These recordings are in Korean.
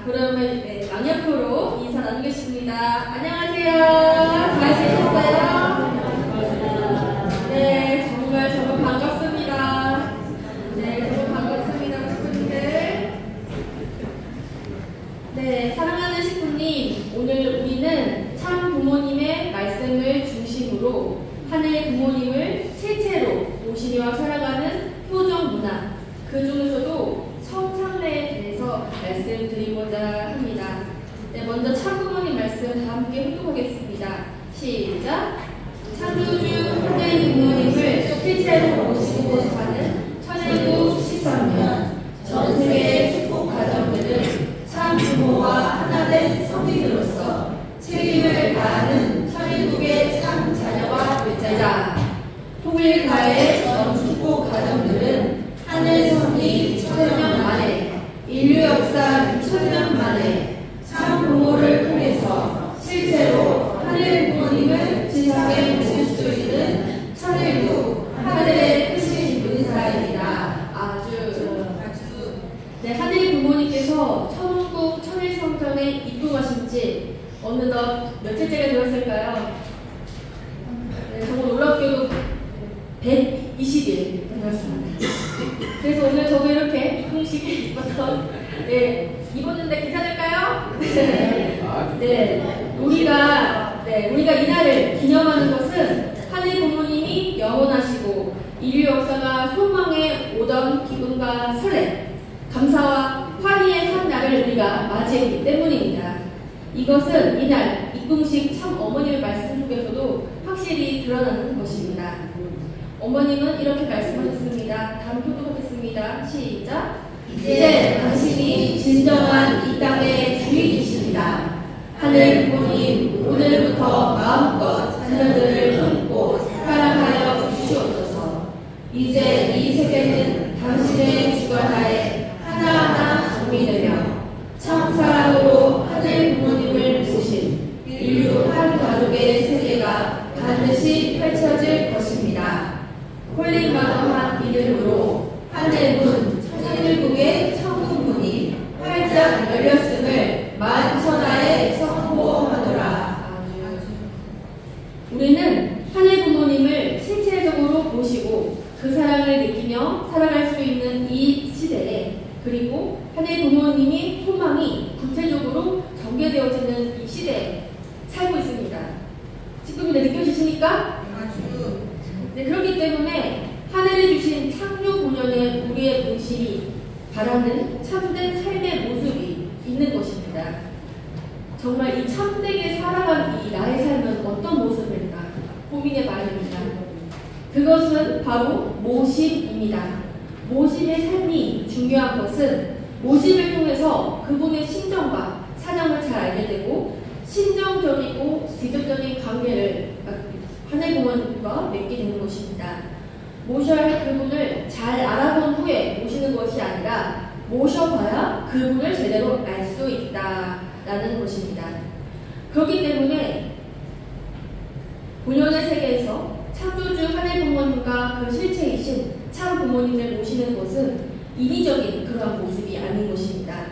그러면 양옆으로 인사 나누겠습니다. 안녕하세요. 잘 지내셨어요? 네, 정말 반갑습니다. 네, 정말 반갑습니다, 식구님들. 네, 사랑하는 식구님, 오늘 우리는 참 부모님의 말씀을 중심으로 하나의 부모님을 실체로 모시며 살아가는 효정 문화, 그 중에서도 성찬례에 대해서 말씀드리고자 합니다. 네, 먼저 참부모님 말씀 다 함께 훈독하겠습니다. 시작! 창조주 하나의 부모님을 실체로 모시고 사는 1913년 전 세계의 축복 가정들은 참 부모와 하나된 성인으로서 책임을 다하는 천일국의 참 자녀와 제자 통일가의 전 축복 가정들은 하늘 섭리 1000년 만에 인류 역사 2000년 만에 참 부모를 통해서 실제로 하늘 부모님을 지상에 모실 수 있는 천일국 하늘의 크신 은사입니다. 네, 하늘 부모님께서 천국 천일성전에 입궁하신 지 어느덧 며칠째가 되었을까요? 네, 정말 놀랍게도 120일 되었습니다. 그래서 오늘 저도 이렇게 입궁식에 입었던, 입었는데 괜찮을까요? 네, 우리가 이날을 기념하는 것은 하늘 부모님이 영원하시고 인류 역사가 소망에 오던 기쁨과 설렘, 감사와 화희의 한 날을 우리가 맞이했기 때문입니다. 이것은 이날 입궁식 참 어머님의 말씀 속에서도 확실히 드러나는 것입니다. 어머님은 이렇게 말씀하셨습니다. 다음 교독하겠습니다. 시작! 이제 당신이 진정한 이 땅의 주인이십니다. 하늘 부모님, 오늘부터 마음껏 자녀들을 품고 사랑하여 주시옵소서. 이제 이 세계는 당신의 주관하에 하나하나 정리되며 참사랑으로 하늘 부모님을 모신 인류 한 가족의 세계가 반드시 펼쳐질 것입니다. 홀링마더한 이름으로 하늘문 천일국의 천국문이 활짝 열렸음을 만천하에 선포하노라. 우리는 하늘 부모님을 실체적으로 모시고 그 사랑을 느끼며 살아갈 수 있는 이 시대에, 그리고 하늘 부모님이 소망이 구체적으로 전개되어지는 이 시대에 살고 있습니다. 지금이나 느껴지십니까? 네, 그렇기 때문에 하늘이 주신 창조 본연의 우리의 본심이 바라는 참된 삶의 모습이 있는 것입니다. 정말 이 참되게 살아간 이 나의 삶은 어떤 모습일까 고민해 봐야 됩니다. 그것은 바로 모심입니다. 모심의 삶이 중요한 것은 모심을 통해서 그분의 심정과 사정을 잘 알게 되고 신정적이고 직접적인 관계를 하늘 부모님과 맺게 되는 것입니다. 모셔야 할 그분을 잘 알아본 후에 모시는 것이 아니라 모셔봐야 그분을 제대로 알 수 있다라는 것입니다. 그렇기 때문에 본연의 세계에서 창조주 하늘 부모님과 그 실체이신 참 부모님을 모시는 것은 인위적인 그러한 모습이 아닌 것입니다.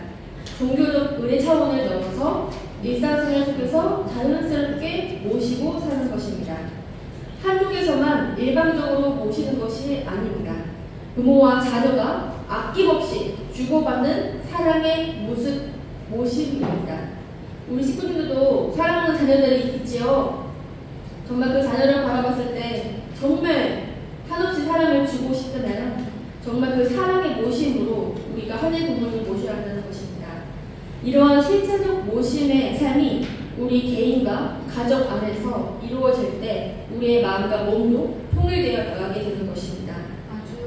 종교적 의례 차원을 넘어서 일상생활 속에서 자연스럽게 모시고 사는 것입니다. 한쪽에서만 일방적으로 모시는 것이 아닙니다. 부모와 자녀가 아낌없이 주고받는 사랑의 모습, 모심입니다. 우리 식구들도 사랑하는 자녀들이 있지요. 정말 그 자녀를 바라봤을 때 정말 한없이 사랑을 주고 싶다면 정말 그 사랑의 모심으로 우리가 하늘 부모님을 모셔야 한다는 것입니다. 이러한 실체적 모심의 삶이 우리 개인과 가족 안에서 이루어질 때 우리의 마음과 몸도 통일되어 나가게 되는 것입니다.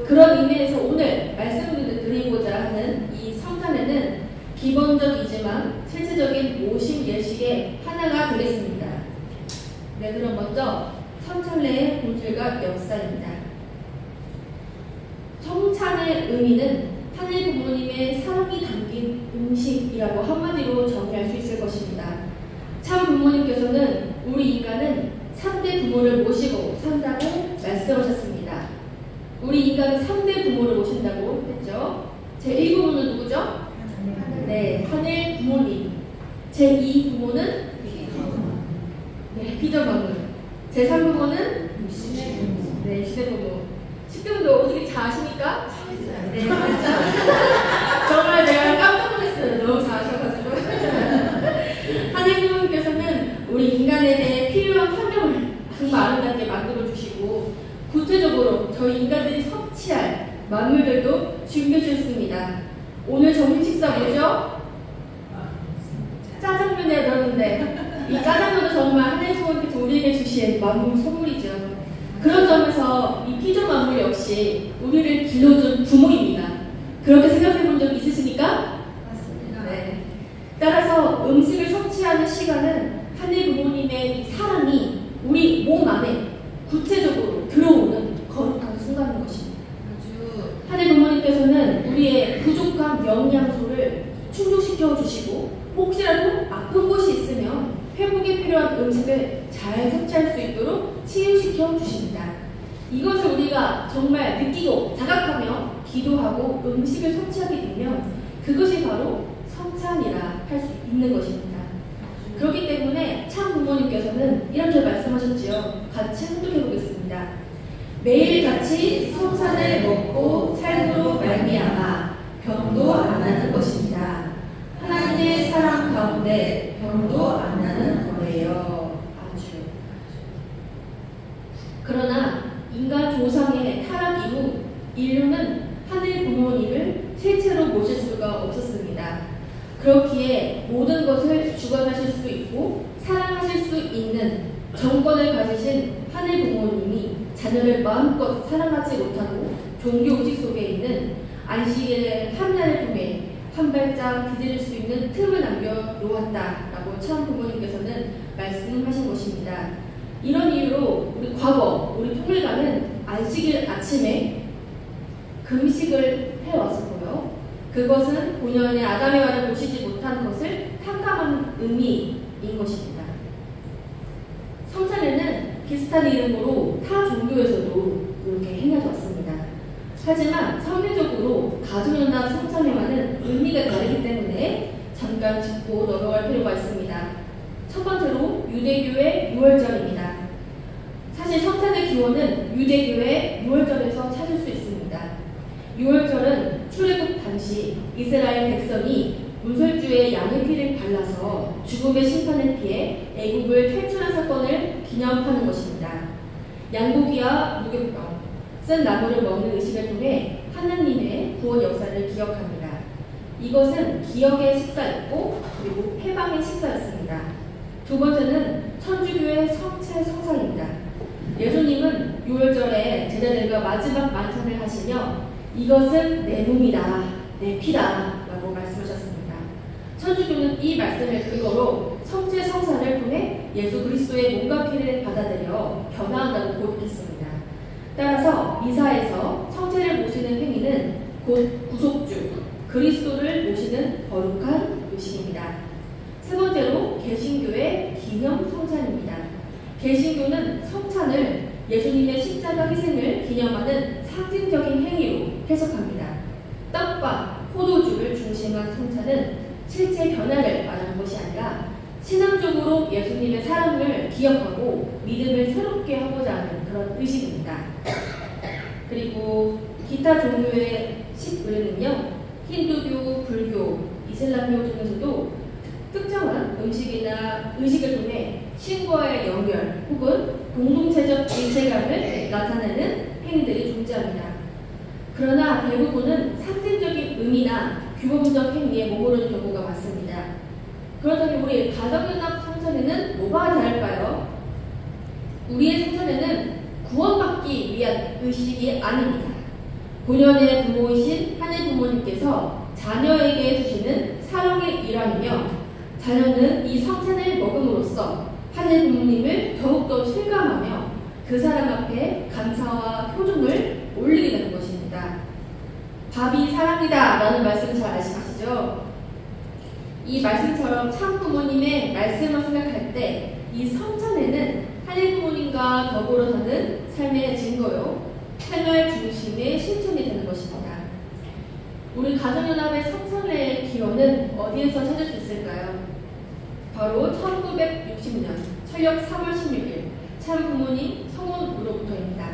그런 의미에서 오늘 말씀을 드리고자 하는 이 성찬에는 기본적이지만 실체적인 모심 예식의 하나가 되겠습니다. 네, 그럼 먼저 성찬례의 본질과 역사입니다. 성찬의 의미는 하늘 부모님의 사랑이 담긴 음식이라고 한마디로 정의할 수 있을 것입니다. 참 부모님께서는 우리 인간은 3대 부모를 모시고 산다고 말씀하셨습니다. 우리 인간은 3대 부모를 모신다고 했죠. 제1부모는 누구죠? 네, 하늘 부모님. 제2 부모는 네, 피조부모. 제3 부모는 네, 시대부모. 식구분들 어떻게 잘 아십니까? 네, 정말 내가 깜짝 놀랐어요. 너무 잘하셔가지고. 하늘 부모님께서는 우리 인간에 대해 필요한 환경을 정말 아름답게 만들어주시고 구체적으로 저희 인간들이 섭취할 만물들도 준비해주셨습니다. 오늘 점심 식사 뭐죠? 짜장면에 넣었는데 이 짜장면도 정말 하늘 부모님께서 우리에게 주신 만물 선물이죠. 그런 점에서 이 피조 만물 역시 우리를 길러준 부모입니다. 그렇게 생각해 본 적 있으십니까? 맞습니다. 네. 따라서 음식을 섭취하는 시간은 하늘 부모님의 이 사랑이 우리 몸 안에 구체적으로 들어오는 거룩한 순간인 것입니다. 하늘 부모님께서는 우리의 부족한 영양소를 충족시켜 주시고 혹시라도 아픈 곳이 있으면 회복에 필요한 음식을 잘 섭취할 수 있도록 치유시켜 주십니다. 이것을 우리가 정말 느끼고 자각하며 기도하고 음식을 섭취하게 되면 그것이 바로 성찬이라 할 수 있는 것입니다. 그렇기 때문에 참 부모님께서는 이렇게 말씀하셨지요. 같이 합독해 보겠습니다. 매일같이 성찬을 먹고 삶으로 말미암아 병도 안 나는 것입니다. 하나님의 사랑 가운데 병도 안 나는 거예요. 아주. 그러나 인간 조상의 타락 이후 인류는 하늘 부모님을 실체로 모실 수가 없었습니다. 그렇기에 모든 것을 주관하실 수 있고 사랑하실 수 있는 정권을 가지신 하늘 부모님이 자녀를 마음껏 사랑하지 못하고 종교의식 속에 있는 안식일의 한 날을 통해 한 발짝 디딜 수 있는 틈을 남겨놓았다라고 참 부모님께서는 말씀하신 것입니다. 이런 이유로 우리 과거 우리 통일가는 안식일 아침에 금식을 해왔었고요. 그것은 본연의 아담의 와를 모시지 못한 것을 탕감하는 의미인 것입니다. 성찬에는 비슷한 이름으로 타 종교에서도 이렇게 행해져 왔습니다. 하지만 성리적으로 가족연합 성찬회와는 의미가 다르기 때문에 잠깐 짚고 넘어갈 필요가 있습니다. 첫 번째로 유대교의 6월절입니다. 사실 성찬의 기원은 유대교의 6월절에서 찾을 수 있습니다. 6월절은 출애굽 당시 이스라엘 백성이 문설주에 양의 피를 발라서 죽음의 심판을 피해 애국을 탈출한 사건을 기념하는 것입니다. 양고기와 무교병, 쓴 나무를 먹는 의식을 통해 하나님의 구원 역사를 기억합니다. 이것은 기억의 식사였고 그리고 해방의 식사였습니다. 두 번째는 천주교의 성체 성상입니다. 예수님은 6월절에 제자들과 마지막 만찬을 하시며 이것은 내 몸이다, 내 피다 라고 말씀하셨습니다. 천주교는 이 말씀을 근거로 성체 성사를 통해 예수 그리스도의 몸과 피를 받아들여 변화한다고 고백했습니다. 따라서 미사에서 성체를 모시는 행위는 곧 구속주, 그리스도를 모시는 거룩한 의식입니다. 세 번째로 개신교의 기념 성찬입니다. 개신교는 성찬을 예수님의 십자가 희생을 기념하는 상징적인 행위로 해석합니다. 떡과 포도주를 중심한 성찬은 실제 변화를 말하는 것이 아니라 신앙적으로 예수님의 사랑을 기억하고 믿음을 새롭게 하고자 하는 그런 의식입니다. 그리고 기타 종교의 식의례는요, 힌두교, 불교, 이슬람교 등에서도 특정한 음식이나 의식을 통해 신과의 연결 혹은 공동체적 일체감을 나타내는 행위들이 존재합니다. 그러나 대부분은 상징적인 의미나 규범적 행위에 머무르는 경우가 많습니다. 그렇다면 우리 가정연합 성찬에는 뭐가 다를까요? 우리의 성찬에는 구원받기 위한 의식이 아닙니다. 본연의 부모이신 하늘 부모님께서 자녀에게 주시는 사랑의 일환이며 자녀는 이 성찬을 먹음으로써 하늘 부모님을 더욱더 실감하며 그 사랑 앞에 감사와 표정을 올리게 되는 것입니다. 밥이 사랑이다 라는 말씀 잘 아시죠? 이 말씀처럼 참 부모님의 말씀을 생각할 때 이 성찬에는 하늘 부모님과 더불어 사는 삶의 증거요 생활 중심의 실천이 되는 것입니다. 우리 가정연합의 성선례의 기원은 어디에서 찾을 수 있을까요? 바로 1960년 철력 3월 16일 참부모님 성혼으로부터입니다.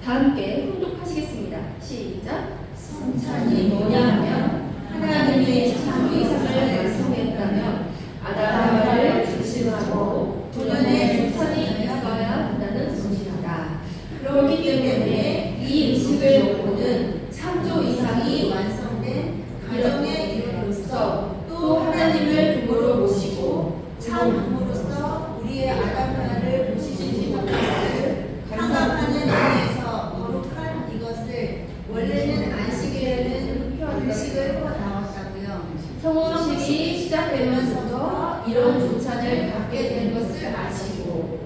다 함께 훈독하시겠습니다. 시작! 성찬이 뭐냐 하면 하나님의 참 이삭을 완성했다면 아담을 중심하고 본연의 조상이 있어야 한다는 것입니다. 그렇기 때문에 이 음식을 먹고는 창조 이삭이 완성된 가정의 이름으로서 또 하나님을 부모로 모시고 참 부모로서 우리의 아담 하나를 모시신 것을 감사하는 의미에서 거룩한 이것을 원래는 안식일에는 음식을 해 나왔다고요. 성혼식이 시작되면서부터 이런 조찬을 갖게 된 것을 아시고,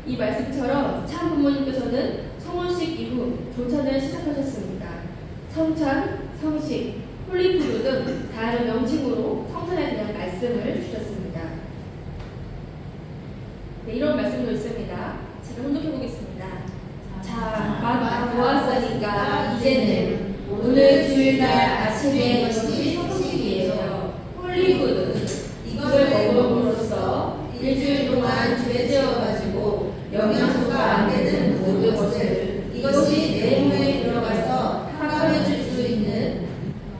이 말씀처럼 참 부모님께서는 성혼식 이후 조찬을 시작하셨습니다. 성찬, 성식, 홀리푸드 등 다양한 명칭으로 성찬에 대한 말씀을 주셨습니다. 이런 말씀도 있습니다. 제가 혼독해 보겠습니다. 자, 맛 보았으니까 이제는 오늘 주일날 아침에 이것이 성식이에요. 홀리푸드, 이걸 먹음으로써 일주일 동안 죄 지어가지고 영양소가 안 되는 모든 것을 이것이 내 몸에 들어가서 파괴해 줄 수 있는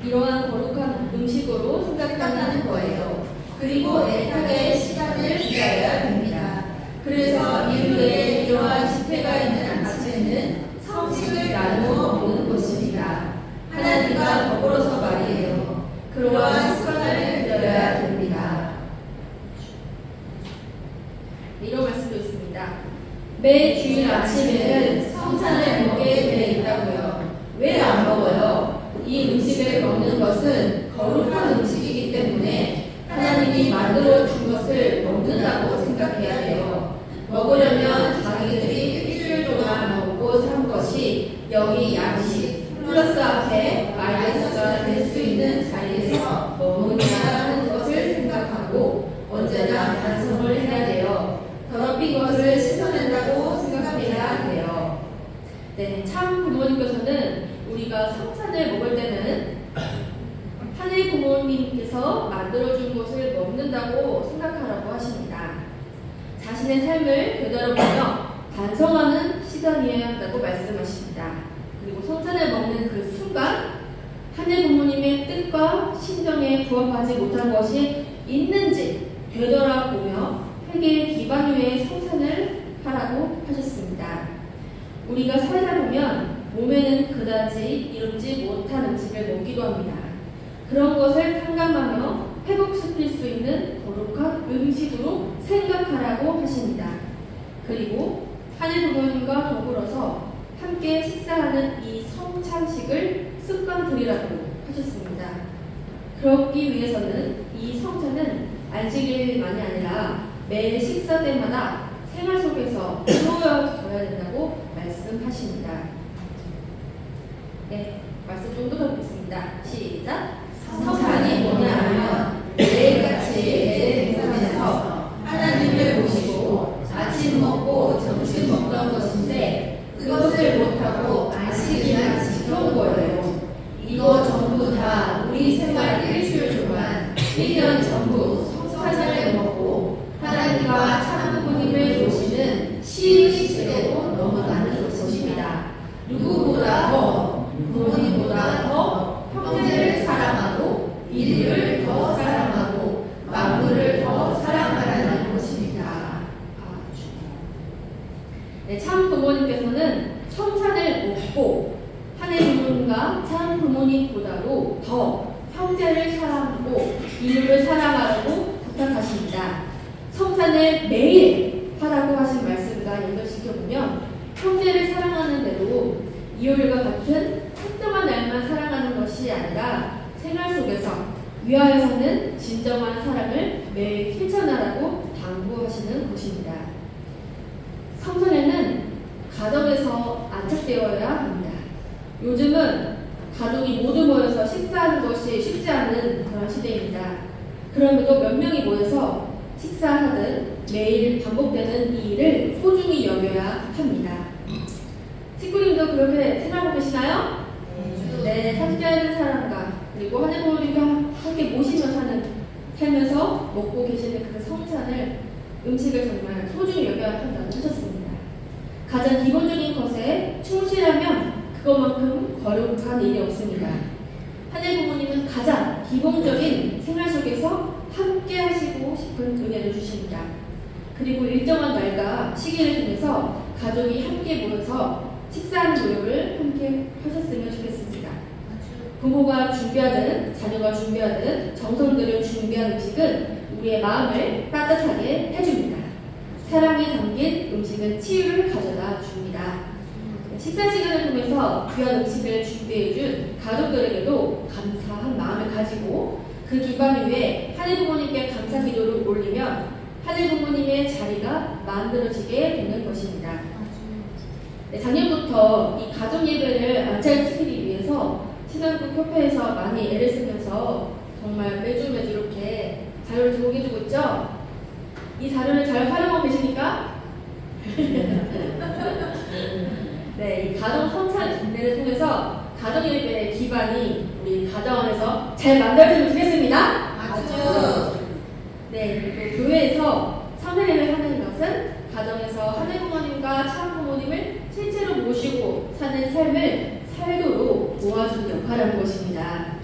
이러한 거룩한 음식으로 생각하는 거예요. 그리고 애타게 시간을 기다려야 됩니다. 그래서 일요일에 이러한 집회가 있는 아침에는 성식을 나누어 먹는 것입니다. 하나님과 더불어서 말이에요. 그러한 습관을 들여야 됩니다. 이런 말씀도 있습니다. 매 주일 아침에는 성찬을 먹게 되어 있다고요. 왜 안 먹어요? 이 음식을 먹는 것은 거룩한 음식이기 때문에 하나님이 만들어 준 것을 먹는다고 생각해야 돼요. 먹으려면 자기들이 일주일 동안 먹고 산 것이 여기 양식 플러스 앞에 마이너스가 될 수 있는 자리에서 머무냐 하는 것을 생각하고 언제나 반성을 해야 돼요. 더럽힌 것을 씻어낸다고 생각해야 돼요. 참 부모님께서는 우리가 성찬을 먹을 때는 하늘 부모님께서 만들어준 것을 먹는다고 생각하라고 하십니다. 자신의 삶을 되돌아보며 반성하는 시간이어야 한다고 말씀하십니다. 그리고 성찬을 먹는 그 순간 하늘 부모님의 뜻과 심정에 부합하지 못한 것이 있는지 되돌아보며 회개의 기반 위에 성찬을 하라고 하셨습니다. 우리가 살다 보면 몸에는 그다지 이롭지 못한 음식을 먹기도 합니다. 그런 것을 탕감하며 회복시킬 수 있는 거룩한 음식으로 생각하라고 하십니다. 그리고 하늘 부모님과 더불어서 함께 식사하는 이 성찬식을 습관들이라고 하셨습니다. 그러기 위해서는 이 성찬은 안식일만이 아니라 매일 식사 때마다 생활 속에서 이루어져야 된다고 말씀하십니다. 말씀 좀 더 듣겠습니다. 시작! 성찬이 뭐냐 하면 매일같이 예배 등산에서 하나님을 모시고 아침 먹고 점심 먹던 것인데 그것을 못하고 안식일만 지켜온 거예요. 이거 전부 다 우리 생활 일주일 동안 1년 전부 성찬을 먹고 하나님과 참 부모님을 모시는 시의식으로 넘어가는 것입니다. 누구보다 더, 부모님보다 더 형제를 사랑하고 인류를 더 사랑하고 만물을 더 사랑하라는 것입니다. 참 부모님께서는 성찬을 먹고 하늘 부모님과 참 부모님보다도 더 형제를 사랑하고 인류를 사랑하라고 부탁하십니다. 성찬을 매일 하라고 하신 말씀과 연결시켜보면 형제를 사랑하는데도 이요일과 같은 특정한 날만 사랑하는 것이 아니라 생활 속에서 위하여서는 진정한 사랑을 매일 실천하라고 당부하시는 것입니다. 성찬에는 가정에서 안착되어야 합니다. 요즘은 가족이 모두 모여서 식사하는 것이 쉽지 않은 그런 시대입니다. 그럼에도 몇 명이 모여서 식사하듯 매일 반복되는 이 일을 소중히 여겨야 합니다. 식구님도 그렇게 생각하고 계시나요? 네. 내 함께하는 사람과 그리고 하늘 부모님과 함께 모시며 살면서 먹고 계시는 그 성찬을 음식을 정말 소중히 여겨야 한다고 하셨습니다. 가장 기본적인 것에 충실하면 그것만큼 거룩한 일이 없습니다. 하늘 부모님은 가장 기본적인 생활 속에서 함께 하시고 싶은 은혜를 주십니다. 그리고 일정한 날과 시기를 통해서 가족이 함께 모여서 식사하는 노력을 함께 하셨으면 좋겠습니다. 부모가 준비하든 자녀가 준비하든 정성들을 준비한 음식은 우리의 마음을 따뜻하게 해줍니다. 사랑이 담긴 음식은 치유를 가져다 줍니다. 식사 시간을 통해서 귀한 음식을 준비해준 가족들에게도 감사한 마음을 가지고 그 기반 위에 하늘 부모님께 감사 기도를 올리면 하늘 부모님의 자리가 만들어지게 되는 것입니다. 네, 작년부터 이 가족 예배를 안착시키기 위해서 신앙국 협회에서 많이 애를 쓰면서 정말 매주 이렇게 자료를 제공해주고 있죠? 이 자료를 잘 활용하고 계십니까? 네, 이 가정 성찬 준비를 통해서 가정 예배의 기반이 우리 가정 안에서 잘 만들어지면 좋겠습니다. 아주. 네, 그리고 교회에서 성례를 하는 것은 가정에서 하늘 부모님과 참 부모님을 실제로 모시고 사는 삶을 살도록 도와주는 역할을 하는 것입니다.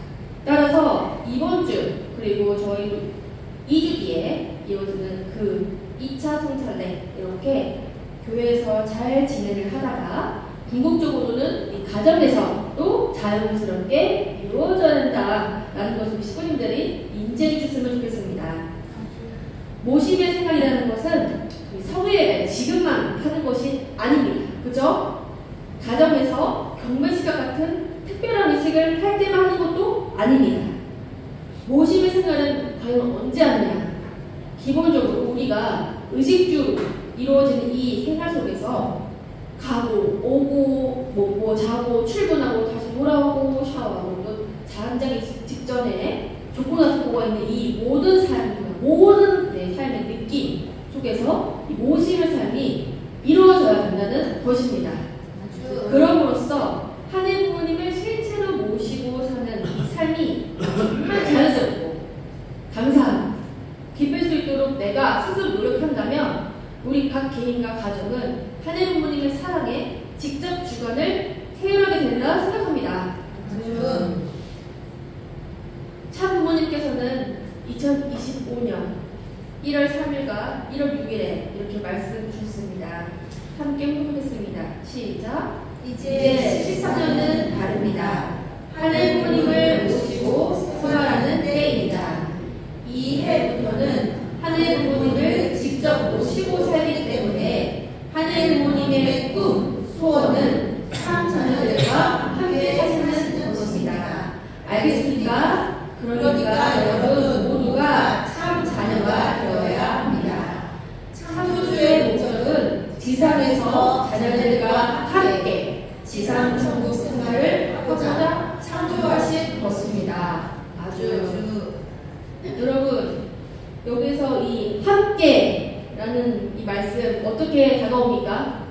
따라서 이번 주 그리고 저희 2주 뒤에 이어지는 그 2차 성찬례 이렇게 교회에서 잘 진행을 하다가 궁극적으로는 이 가정에서도 자연스럽게 이루어져야 한다라는 것을 시부님들이 인지해 주셨으면 좋겠습니다. 모심의 생활이라는 것은 성회에 지금만 하는 것이 아닙니다. 그죠? 가정에서 경배식과 같은 특별한 의식을 할 때만 하는 것도 아닙니다. 모심의 생활은 과연 언제 하느냐? 기본적으로 우리가 의식주로 이루어지는 이 생활 속에서 가고 오고 먹고 자고 출근하고 다시 돌아오고 샤워하고 또 잠자기 직전에 조고 나서 보고 있는 이 모든 모든 내 삶의 느낌 속에서 이 모심의 삶이 이루어져야 된다는 것입니다. 그럼으로써 하늘 부모님을 실제로 모시고 사는 이 삶이 정말 자연스럽고 감사하고 기쁠 수 있도록 내가 스스로 노력한다면 우리 각 개인과 가족은 하늘 부모님의 사랑에 직접 주관을 해결하게 된다 생각합니다. 참 부모님께서는 2025년 1월 3일과 1월 6일에 이렇게 말씀 주셨습니다. 함께 호흡하겠습니다. 시작. 이제 13년은 다릅니다. 하늘 부모님을 모시고 생활하는 때입니다. 이 해부터는 하늘 부모님을 직접 모시고 살기 때문에 하늘 부모님의 꿈, 소원은 참 자녀들과 함께 사시는 것입니다. 알겠습니까? 그러니까 여러분 모두가 참 자녀가 되어야 합니다. 창조주의 목적은 지상에서 자녀들과 함께 지상 천국 생활을 하고자 창조하신 것입니다. 아주 여러분 여기서 이 함께라는 이 말씀 어떻게 다가옵니까?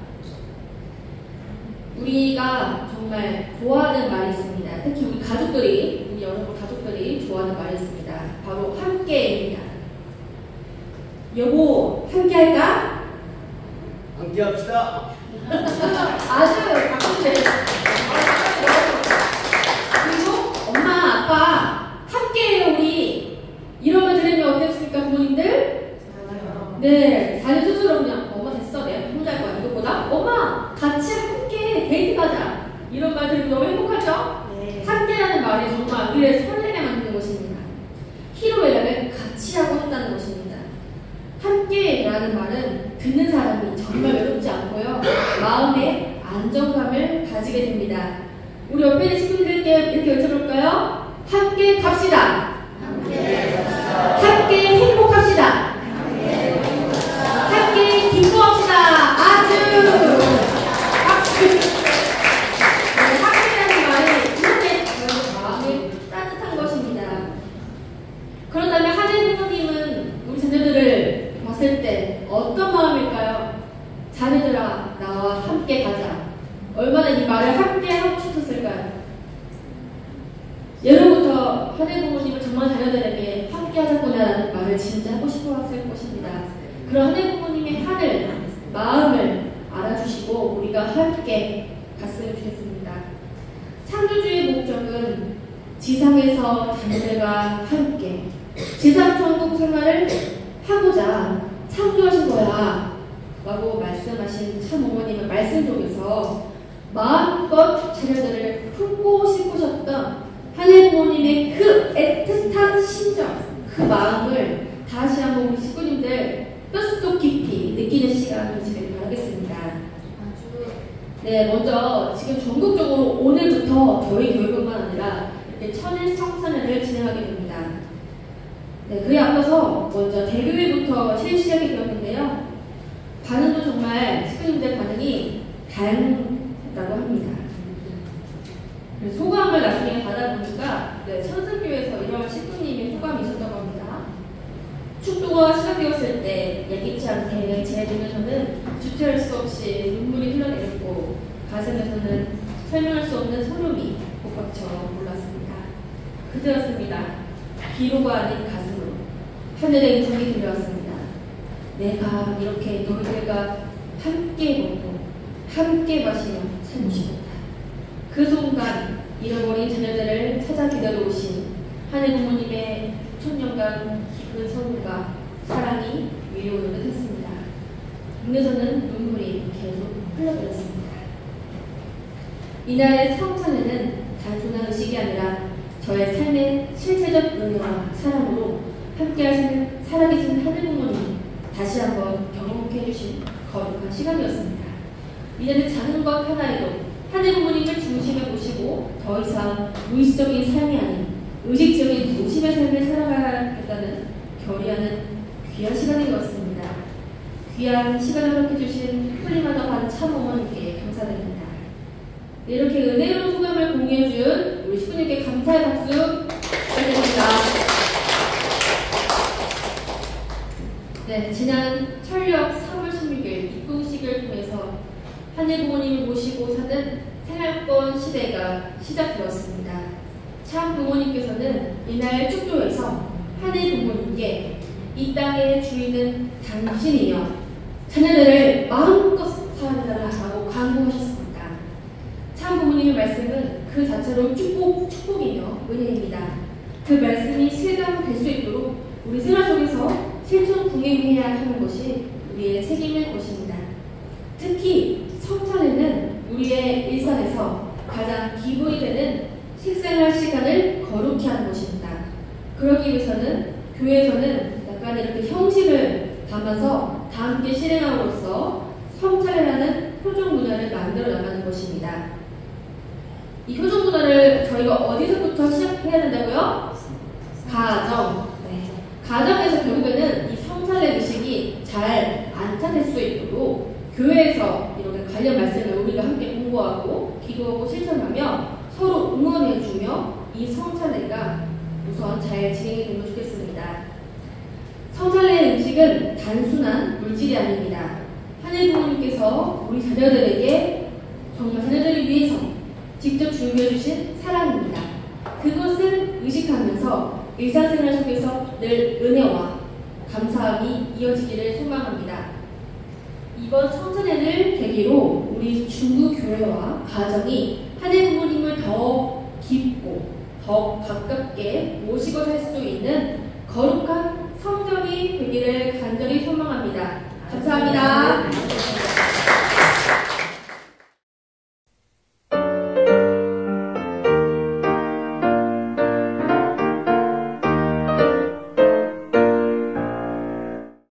우리가 정말 좋아하는 말이 있습니다. 특히 우리 가족들이, 우리 여러분 가족들이 좋아하는 말이 있습니다. 바로 함께입니다. 여보, 함께 할까? 함께 합시다. 아주 바쁜데. 그리고 엄마, 아빠, 함께해요, 우리. 이러면 들으면 어땠습니까, 부모님들? 네, 자녀 스스로 그냥 엄마 됐어, 내가 혼자 할 거야. 이것보다 엄마, 같이 함께 데이트 가자. 이런 말 들으면 너무 행복하죠? 네. 함께라는 말이 정말 우리를 설레게 만드는 것입니다. 희로애락을 같이 하고 싶다는 것입니다. 함께라는 말은 듣는 사람이 정말 외롭지 않고요. 마음에 안정감을 가지게 됩니다. 우리 옆에 있는 친구들께 이렇게 외쳐볼까요? 함께 갑시다. 함께 행복합시다. 함께 기뻐합시다. 아주 박수. 네, 함께라는 말이 이렇게 마음이 따뜻한 것입니다. 그렇다면 하늘 부모님은 우리 자녀들을 봤을 때 어떤 마음일까요? 자녀들아, 나와 함께 가자. 얼마나 이 말을 함께 하고 싶었을까요? 예로부터 하늘 부모님은 정말 자녀들에게 함께 하자꾸나라는 말을 진짜 하고 싶어 했을 것입니다. 그런 하늘 부모님의 하늘, 마음을 알아주시고 우리가 함께 갔으면 좋겠습니다. 창조주의 목적은 지상에서 자녀들과 함께 지상천국 생활을 하고자 창조하신 거야 라고 말씀하신 참 어머님의 말씀 속에서 마음껏 자녀들을 품고 싶으셨던 하늘 부모님의 그 애틋한 심정, 그 마음을 다시 한번 우리 식구님들 뼛속 깊이 느끼는 시간을 되길 바라겠습니다. 네, 먼저 지금 전국적으로 오늘부터 저희 교육뿐만 아니라 이렇게 천일 성찬회를 진행하게 됩니다. 네, 그에 앞서서 먼저 대교회부터 시작이 되었는데요. 반응도 정말 식구님들 반응이 다양했다고 합니다. 소감을 나중에 받아보니까 천승교회에서 이런 식구님의 소감이 있었다고 합니다. 축도가 시작되었을 때 예기치 않게 제 눈에서는 주체할 수 없이 눈물이 흘러내렸고 가슴에서는 설명할 수 없는 소름이 복받쳐 올랐습니다. 그때였습니다. 귀로가 아닌 가슴으로 하늘의 음성이 들려왔습니다. 내가 이렇게 너희들과 함께 먹고 함께 마시며 살고 싶었다. 그 순간 잃어버린 자녀들을 찾아 기다려오신 하늘 부모님의 천년간 깊은 선과 사랑이 위로오는 듯 했습니다. 눈에서는 눈물이 계속 흘러버렸습니다. 이날의 성찬회는 단순한 의식이 아니라 저의 삶의 실체적 은혜와 사랑으로 함께 하시는 살아계신 하늘 부모님 다시 한번 경험케 해주신 거룩한 시간이었습니다. 이제는 작은 것 하나에도 하늘 부모님을 중심에 모시고 더 이상 무의식적인 삶이 아닌 의식적인 도심의 삶을 살아가겠다는 결의하는 귀한 시간인 것 같습니다. 귀한 시간을 허락해주신 풀리마다 참어머님께 감사드립니다. 네, 이렇게 은혜로운 소감을 공유해준 우리 식구님께 감사의 박수 부탁드립니다. 네, 지난 철력 3월 16일 입궁식을 통해서 하늘 부모님을 모시고 사는 생활권 시대가 시작되었습니다. 참 부모님께서는 이날 축도에서 하늘 부모님께 이 땅의 주인은 당신이여 자녀들을 마음껏 사랑하라고 강구하셨습니다. 참 부모님의 말씀은 그 자체로 축복이며 은혜입니다. 그 말씀이 실감될 수 있도록 우리 생활 속에서 실천 동행해야 하는 것이 우리의 책임일 것입니다. 특히 성찬회는 우리의 일상에서 가장 기본이 되는 식생활 시간을 거룩히 하는 것입니다. 그러기 위해서는 교회에서는 약간 이렇게 형식을 담아서 다 함께 실행함으로써 성찬회라는 표정 문화를 만들어 나가는 것입니다. 이 표정 문화를 저희가 어디서부터 시작해야 된다고요? 가정. 네. 가정에서 결국에는 이 성찬회 의식이 잘 안착될 수 있도록 교회에서 이렇게 관련 말씀을 우리가 함께 공부하고 기도하고 실천하며 서로 응원해주며 이 성찬회가 우선 잘 진행이 되면 좋겠습니다. 성찬회 음식은 단순한 물질이 아닙니다. 하늘 부모님께서 우리 자녀들에게 정말 자녀들을 위해서 직접 준비해주신 사랑입니다. 그것을 의식하면서 일상생활 속에서 늘 은혜와 감사함이 이어지기를 소망합니다. 이번 성찬회를 계기로 우리 중구교회와 가정이 하늘 부모님을 더 깊고 더 가깝게 모시고 살 수 있는 거룩한 성전이 되기를 간절히 소망합니다. 감사합니다.